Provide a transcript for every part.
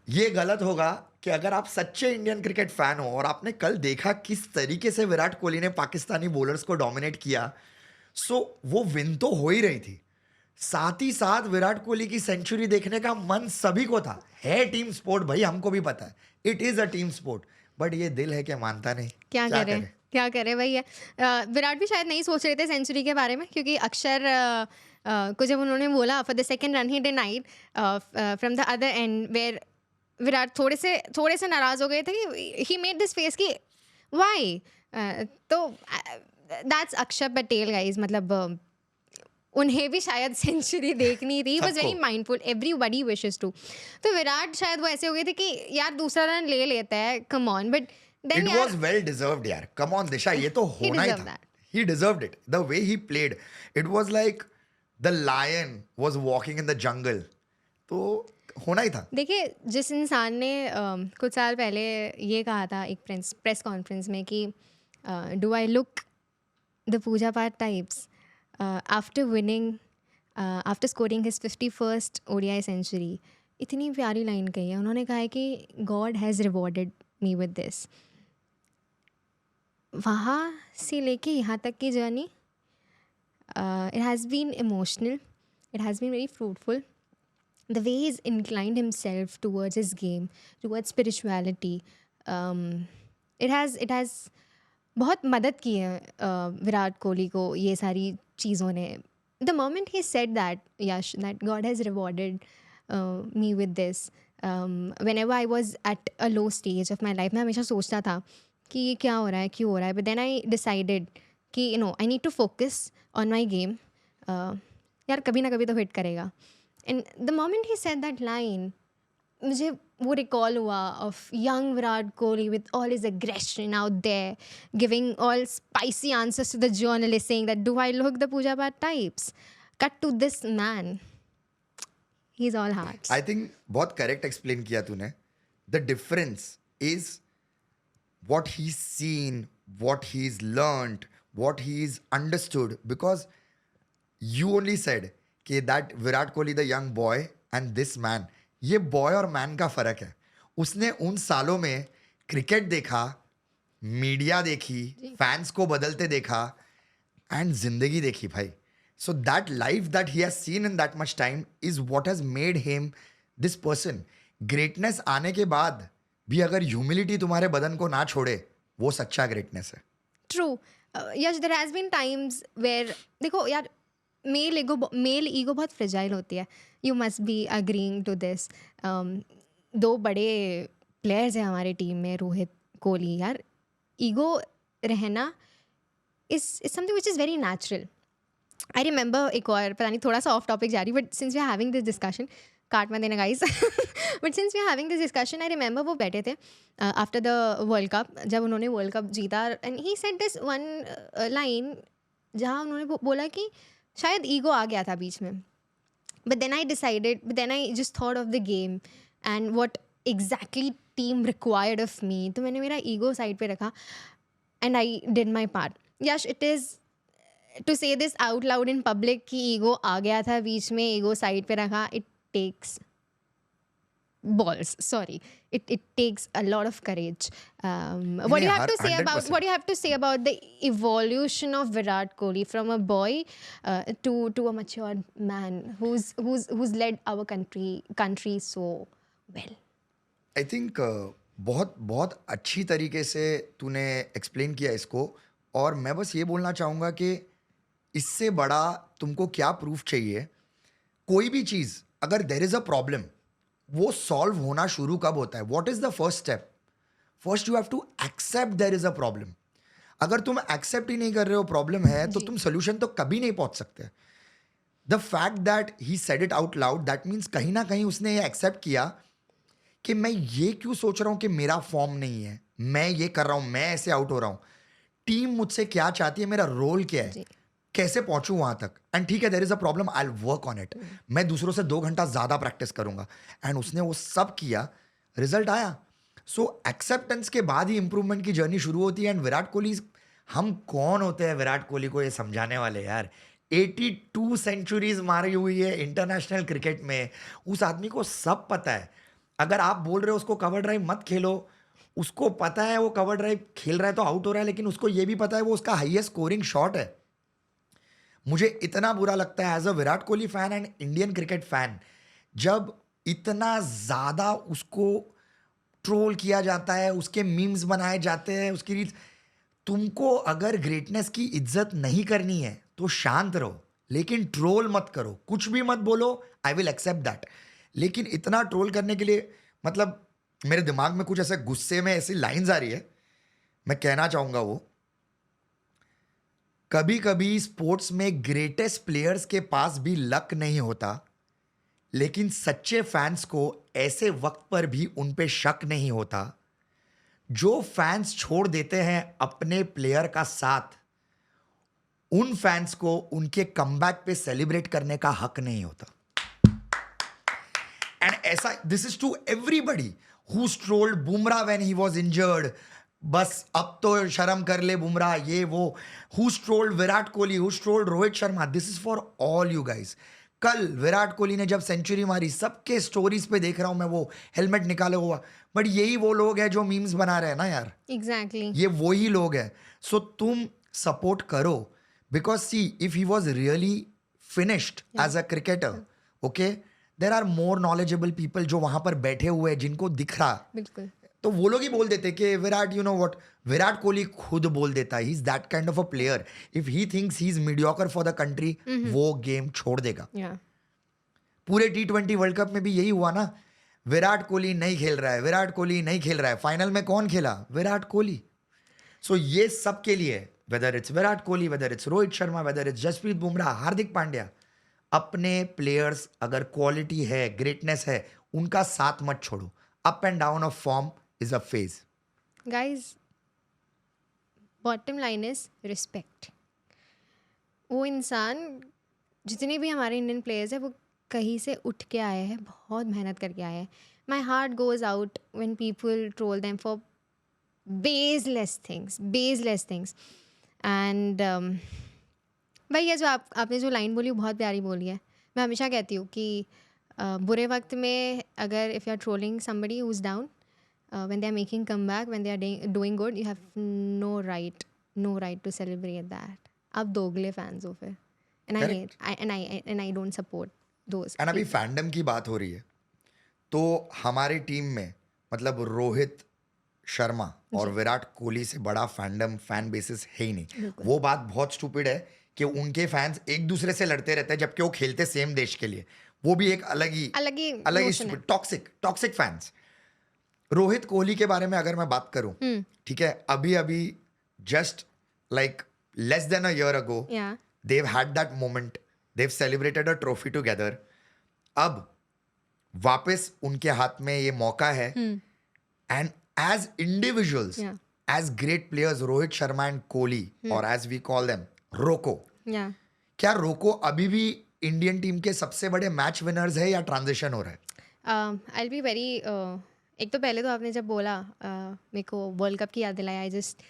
ये गलत होगा कि अगर आप सच्चे इंडियन क्रिकेट फैन हो और आपने कल देखा किस तरीके से विराट कोहली ने पाकिस्तानी बॉलर्स को डोमिनेट किया, सो वो विन तो हो ही रही थी। साथ ही साथ विराट कोहली की सेंचुरी देखने का मन सभी को था। है टीम स्पोर्ट भाई, हमको भी पता है, it is a team sport, but ये दिल है कि मानता नहीं। क्या क्या करें? करें? क्या करें वही है। विराट भी शायद नहीं सोच रहे थे सेंचुरी के बारे में, क्योंकि अक्षर को जब उन्होंने बोला for the second run he denied from the other end, where Virat थोड़े से नाराज़ हो गए थे कि ही मेड दिस फेस कि व्हाई। तो दैट्स अक्षर पटेल गाइस, मतलब उन्हें भी शायद सेंचुरी देखनी थी, वाज सबको। Very mindful, everybody wishes to. तो विराट शायद वो ऐसे हो गए थे कि यार दूसरा रन ले लेता है, come on, but then it was यार वेल डिजर्व्ड यार, कम ऑन दिशा, ये तो ही होना ही डिजर्व था। That. He deserved it, the way he played, it was like the lion was walking in the jungle. तो होना ही था। देखिए, जिस इंसान ने कुछ साल पहले ये कहा था एक प्रेस कॉन्फ्रेंस में कि do I look the puja path types, after winning, after scoring his 51st ODI century, इतनी प्यारी लाइन कही है उन्होंने। कहा है कि God has rewarded me with this. वहाँ से लेके यहाँ तक की journey, it has been emotional, it has been very fruitful. The way he's inclined himself towards his game, towards spirituality, it has बहुत मदद की है विराट कोहली को ये सारी चीज़ों ने। The moment he said that, Yash, that God has rewarded me with this, when ever I was at a low stage of my life, मैं हमेशा सोचता था कि ये क्या हो रहा है, क्यों हो रहा है, बट देन आई डिसाइडेड कि I need to focus on my game. यार कभी ना कभी तो हिट करेगा। And the moment he said that line, मुझे वो रिकॉल हुआ of young Virat Kohli with all his aggression out there, giving all spicy answers to the journalist, saying that do I look the puja path types, cut to this man, he is all hearts. I think बहुत correct explain किया तूने। The difference is what he's seen, what he's learned, what he's understood. Because you only said कि that Virat Kohli, the young boy, and this man, ये boy और man का फर्क है। उसने उन सालों में क्रिकेट देखा, मीडिया देखी, फैंस को बदलते देखा, एंड जिंदगी देखी भाई। So that life that he has seen in that much time is what has made him this person. Greatness आने के बाद भी अगर ह्यूमिलिटी तुम्हारे बदन को ना छोड़े, वो सच्चा ग्रेटनेस है। True. Yes, there has been times where, देखो यार, मेल ईगो बहुत फ्रेजाइल होती है, you must be agreeing to this. दो बड़े प्लेयर्स हैं हमारे टीम में, रोहित, कोहली, यार ईगो रहना is something which is very natural. I remember, एक और पता नहीं थोड़ा सा ऑफ टॉपिक जा रही, but since we are having this discussion, काट मत देना guys, but since we are having this discussion, I remember वो बैठे थे आफ्टर द वर्ल्ड कप, जब उन्होंने वर्ल्ड कप जीता, and he said this one line जहाँ उन्होंने बोला कि शायद ईगो आ गया था बीच में, but then I just thought of the game and what exactly team required of me, तो मैंने मेरा ईगो साइड पे रखा and I did my part. Yash, it is to say this out loud in public कि ego आ गया था बीच में, ego side पे रखा, it takes balls, sorry, it takes a lot of courage. What do you have to say about 100%। the evolution of Virat Kohli from a boy to a mature man who's led our country so well? I think बहुत बहुत अच्छी तरीके से तूने explain किया इसको। और मैं बस ये बोलना चाहूँगा कि इससे बड़ा तुमको क्या प्रूफ चाहिए? कोई भी चीज़, अगर देर इज़ अ प्रॉब्लम, वो सॉल्व होना शुरू कब होता है? What is the first step? First you have to accept there is a problem. अगर तुम एक्सेप्ट ही नहीं कर रहे हो प्रॉब्लम है, तो जी। तुम सोल्यूशन तो कभी नहीं पहुंच सकते। The fact that he said it out loud, that means कहीं ना कहीं उसने ये एक्सेप्ट किया कि मैं ये क्यों सोच रहा हूँ कि मेरा फॉर्म नहीं है, मैं ये कर रहा हूँ, मैं ऐसे आउट हो रहा हूँ, टीम मुझसे क्या चाहती है, मेरा रोल क्या है, जी। कैसे पहुंचूं वहां तक। एंड ठीक है, there is a problem, I will work on it, मैं दूसरों से 2 घंटा ज्यादा प्रैक्टिस करूंगा। एंड उसने वो सब किया, रिजल्ट आया। सो एक्सेप्टेंस के बाद ही इंप्रूवमेंट की जर्नी शुरू होती है। एंड विराट कोहली, हम कौन होते हैं विराट कोहली को ये समझाने वाले यार? 82 सेंचुरीज मारी हुई है इंटरनेशनल क्रिकेट में, उस आदमी को सब पता है। अगर आप बोल रहे हो उसको कवर ड्राइव मत खेलो, उसको पता है वो कवर ड्राइव खेल रहा है तो आउट हो रहा है, लेकिन उसको ये भी पता है वो उसका हाईएस्ट स्कोरिंग शॉट है। मुझे इतना बुरा लगता है as a Virat Kohli fan and Indian cricket fan, जब इतना ज़्यादा उसको ट्रोल किया जाता है, उसके मीम्स बनाए जाते हैं, उसकी रील्स। तुमको अगर ग्रेटनेस की इज्जत नहीं करनी है तो शांत रहो, लेकिन ट्रोल मत करो, कुछ भी मत बोलो, आई विल एक्सेप्ट दैट। लेकिन इतना ट्रोल करने के लिए, मतलब मेरे दिमाग में कुछ ऐसे गुस्से में ऐसी लाइंस आ रही है, मैं कहना चाहूंगा वो, कभी कभी स्पोर्ट्स में ग्रेटेस्ट प्लेयर्स के पास भी लक नहीं होता, लेकिन सच्चे फैंस को ऐसे वक्त पर भी उन पे शक नहीं होता। जो फैंस छोड़ देते हैं अपने प्लेयर का साथ, उन फैंस को उनके कमबैक पे सेलिब्रेट करने का हक नहीं होता। एंड ऐसा, this is to everybody who trolled Bumrah when he was injured, बस अब तो शर्म कर ले बुमराह, ये वो, who trolled Virat Kohli, who trolled Rohit Sharma, this is for all you guys. कल विराट कोहली ने जब सेंचुरी मारी, सबके स्टोरीज पे देख रहा हूं मैं वो हेलमेट निकाले हुआ, बट यही वो लोग हैं जो मीम्स बना रहे हैं ना यार, एग्जैक्टली। ये वही लोग हैं। सो तुम सपोर्ट करो, because see if he was really finished as a cricketer, okay, there are more knowledgeable people जो वहां पर बैठे हुए हैं जिनको दिख रहा, बिल्कुल। तो वो लोग ही बोल देते कि Virat, you know what, Virat Kohli खुद बोल देता है, he is that kind of a player, if he thinks he is mediocre for the country, वो गेम छोड़ देगा। या पूरे T20 वर्ल्ड कप में भी यही हुआ ना, विराट कोहली नहीं खेल रहा है, विराट कोहली नहीं खेल रहा है, फाइनल में कौन खेला? विराट कोहली। सो ये सब के लिए, whether it's Virat Kohli, whether it's Rohit Sharma, whether it's Jasprit Bumrah, Hardik Pandya, अपने प्लेयर्स अगर क्वालिटी है, ग्रेटनेस है, उनका साथ मत छोड़ो। Up and down of form is a phase. Guys, bottom line is respect. वो इंसान, जितने भी हमारे इंडियन प्लेयर्स हैं, वो कहीं से उठ के आए हैं, बहुत मेहनत करके आए हैं। My heart goes out when people troll them for baseless things. And भाई, ये जो आपने जो लाइन बोली वो बहुत प्यारी बोली है। मैं हमेशा कहती हूँ कि बुरे वक्त में अगर if you are trolling somebody who's down, when they are making comeback, when they are doing good, you have no right to celebrate that. आप दोगले फैंस हो फिर, and I Correct. hate and I don't support those and अभी people. Fandom की बात हो रही है, तो हमारी टीम में मतलब रोहित शर्मा और विराट कोहली से बड़ा फैन बेसिस है ही नहीं। बिल्कुल। वो बात बहुत स्टूपिड है कि उनके फैंस एक दूसरे से लड़ते रहते हैं जबकि वो खेलते सेम देश के लिए। वो भी एक अलग ही notion है। Toxic fans. रोहित कोहली के बारे में अगर मैं बात करूं, ठीक है, अभी just like less than a year ago, Yeah. they've had that moment, they've celebrated a trophy together. अब वापस उनके हाथ में ये मौका है, and as individuals, Yeah. As great players, Rohit Sharma and Kohli, और as we call them Roko, Yeah. क्या रोको अभी भी इंडियन टीम के सबसे बड़े मैच विनर्स है या ट्रांजिशन हो रहा है? I'll be very एक तो पहले तो आपने जब बोला मेरे को वर्ल्ड कप की याद दिलाई, आई जस्ट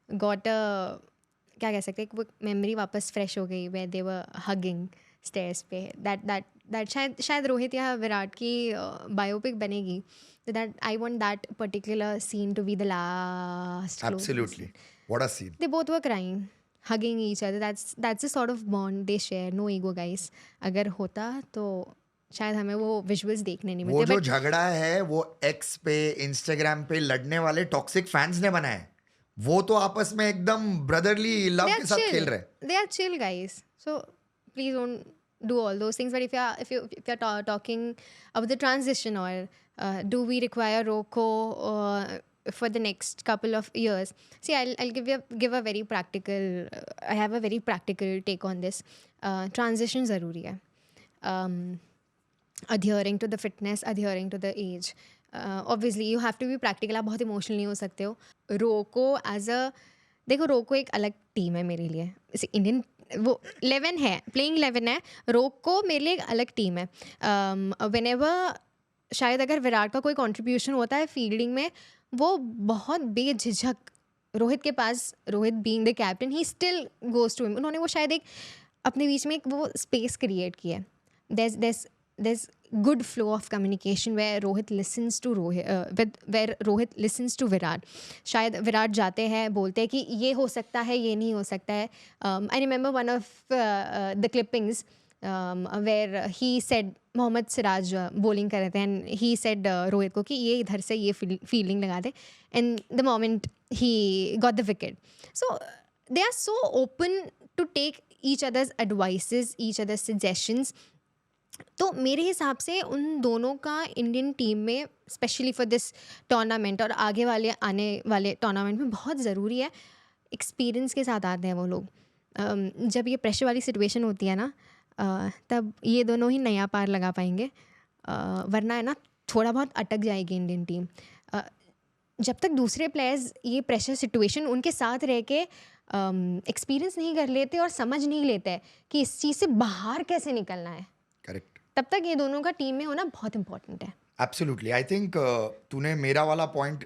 गॉट क्या कह सकते हैं, वो मेमोरी वापस फ्रेश हो गई, way they were hugging stairs पे। दैट शायद रोहित या विराट की बायोपिक बनेगी, तो that I want that particular scene to be the last. Absolutely, what a scene. They both were crying, hugging each other. That's the sort of bond they share. No ego, guys. अगर होता तो शायद हमें वो visuals देखने नहीं वो मिलते। जो बट झगड़ा है वो एक्स पे, इंस्टाग्राम पे लड़ने वाले टॉक्सिक फैंस ने बनाया है। वो तो आपस में एकदम ब्रदरली लव they के are साथ खेल chill. रहे हैं। They are chill, guys. So please don't do all those things. But if you're talking about the transition, or do we require Roko for the next couple of years? See, I'll give a very practical. I have a very practical take on this. Transition ज़रूरी है. Adhering to the fitness, adhering to the age. Obviously you have to be practical. आप बहुत emotional नहीं हो सकते हो। रोको as a, देखो रोको एक अलग टीम है मेरे लिए, जैसे इंडियन वो 11 है, प्लेइंग 11 है, रोको मेरे लिए एक अलग टीम है। व्हेनेवर शायद अगर विराट का कोई कंट्रीब्यूशन होता है फील्डिंग में, वो बहुत बेझिझक रोहित के पास, Rohit being the captain, he still goes to him. उन्होंने वो शायद एक अपने बीच में एक वो स्पेस क्रिएट की है। there's there's good flow of communication where Rohit listens to where Rohit listens to Virat. शायद विराट जाते हैं, बोलते हैं कि ये हो सकता है, ये नहीं हो सकता है. I remember one of the clippings where he said, Mohammed Siraj bowling कर रहे थे, एंड ही सेड रोहित को कि ये इधर से ये फील्डिंग लगा दे, and the moment he got the wicket. So they are so open to take each others advices, each others suggestions. तो मेरे हिसाब से उन दोनों का इंडियन टीम में स्पेशली फॉर दिस टूर्नामेंट और आगे वाले आने वाले टूर्नामेंट में बहुत ज़रूरी है. एक्सपीरियंस के साथ आते हैं वो लोग. जब ये प्रेशर वाली सिचुएशन होती है ना, तब ये दोनों ही नया पार लगा पाएंगे. वरना है ना, थोड़ा बहुत अटक जाएगी इंडियन टीम. जब तक दूसरे प्लेयर्स ये प्रेशर सिचुएशन उनके साथ रह के एक्सपीरियंस नहीं कर लेते और समझ नहीं लेते कि इस चीज़ से बाहर कैसे निकलना है, करेक्ट, तब तक ये दोनों का टीम में होना बहुत इंपॉर्टेंट है. एब्सोल्युटली. आई थिंक तूने मेरा वाला पॉइंट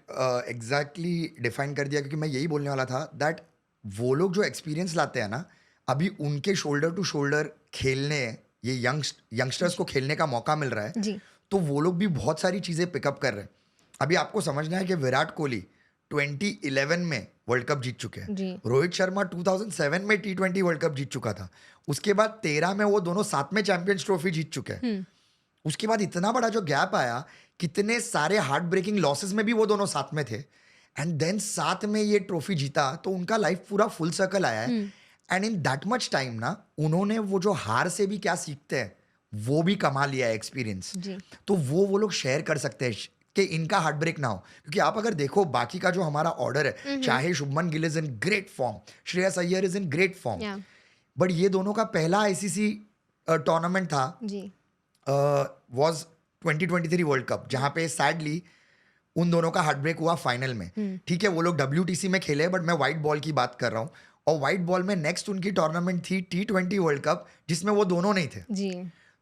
एग्जैक्टली डिफाइन कर दिया, क्योंकि मैं यही बोलने वाला था दैट वो लोग जो एक्सपीरियंस लाते हैं ना, अभी उनके शोल्डर टू शोल्डर खेलने, ये यंगस्टर्स को खेलने का मौका मिल रहा है जी. तो वो लोग भी बहुत सारी चीज़ें पिकअप कर रहे हैं. अभी आपको समझना है कि विराट कोहली 2011 में वर्ल्ड कप जीत चुके हैं. जी. रोहित शर्मा 2007 में T20 वर्ल्ड कप जीत चुका था. उसके बाद 13 में वो दोनों साथ में चैंपियंस ट्रॉफी जीत चुके हैं. उसके बाद इतना बड़ा जो गैप आया, कितने सारे हार्ट ब्रेकिंग लॉसेस में भी वो दोनों साथ में थे, एंड देन साथ में ये ट्रॉफी जीता, तो उनका लाइफ पूरा फुल सर्कल आया है. And in that much time ना, उन्होंने वो जो हार से भी क्या सीखते हैं वो भी कमा लिया है एक्सपीरियंस. तो वो लोग शेयर कर सकते हैं कि इनका हार्ट ब्रेक ना हो. क्योंकि आप अगर देखो बाकी का जो हमारा ऑर्डर है, चाहे Shubman Gill is in great form, Shreyas Iyer is in great form, but ये दोनों का पहला आईसीसी टूर्नामेंट था, वाज 2023 वर्ल्ड कप, जहां पे सैडली उन दोनों का हार्ट ब्रेक हुआ फाइनल में. ठीक है, वो लोग WTC में खेले, बट मैं व्हाइट बॉल की बात कर रहा हूँ. और व्हाइट बॉल में नेक्स्ट उनकी टूर्नामेंट थी T20 वर्ल्ड कप, जिसमें वो दोनों नहीं थे जी.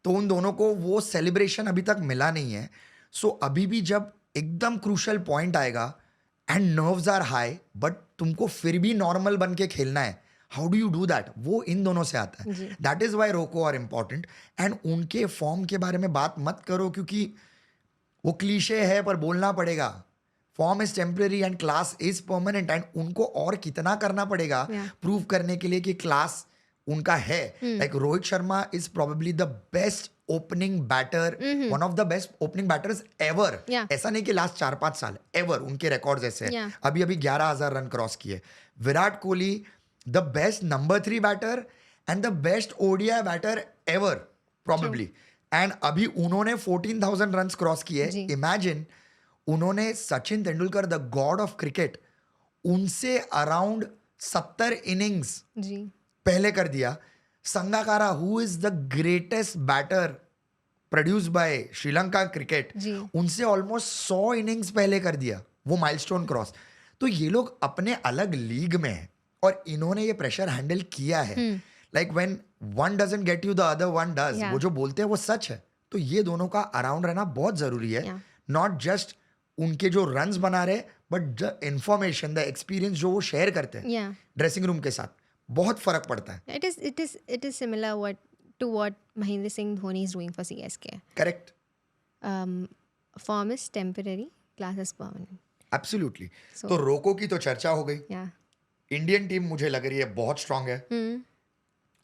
तो उन दोनों को वो सेलिब्रेशन अभी तक मिला नहीं है. सो अभी भी जब एकदम क्रूशल पॉइंट आएगा and nerves are high, but तुमको फिर भी नॉर्मल बन के खेलना है, how do you do that? वो इन दोनों से आता है. That is why Roko are important. And उनके फॉर्म के बारे में बात मत करो, क्योंकि वो क्लीशे है पर बोलना पड़ेगा. Form is temporary and class is permanent. And उनको और कितना करना पड़ेगा प्रूव करने के लिए कि क्लास उनका है. Like Rohit Sharma is probably the best opening batter, one of the best opening batters ever. ऐसा नहीं कि लास्ट 4-5 साल, एवर उनके रिकॉर्ड्स ऐसे हैं. अभी 11,000 रन क्रॉस किए. Virat Kohli the best number 3 batter and the best ODI batter ever probably. And अभी उन्होंने 14,000 रन क्रॉस किए. इमेजिन, उन्होंने Sachin Tendulkar the god of cricket, उनसे अराउंड 70 इनिंग्स पहले कर दिया. Sangakkara, who is the greatest batter produce by Sri Lanka cricket, उनसे ऑलमोस्ट 100 इनिंग्स पहले कर दिया, वो माइलस्टोन क्रॉस. तो ये लोग अपने अलग लीग में हैं और इन्होंने ये प्रेशर हैंडल किया है. Like when one doesn't get you the other one does, वो जो बोलते हैं वो सच है. तो ये दोनों का अराउंड रहना बहुत जरूरी है. नॉट जस्ट उनके जो रन्स बना रहे, but the information, the experience जो वो शेयर करते हैं ड्रेसिंग रूम के साथ, बहुत फर्क पड़ता है. It is similar to what Mahendra Singh Dhoni is doing for CSK. Correct. Form is temporary, class is permanent. Absolutely. तो रोको की तो चर्चा हो गई. इंडियन टीम मुझे लग रही है बहुत स्ट्रांग है.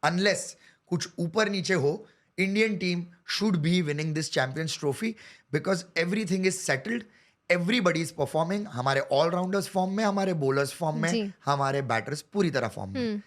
अनलेस कुछ ऊपर नीचे हो, Indian team should be winning this champions trophy, because everything is settled, everybody is performing. हमारे ऑलराउंडर्स फॉर्म में, हमारे बॉलर्स फॉर्म में, हमारे बैटर्स पूरी तरह फॉर्म में.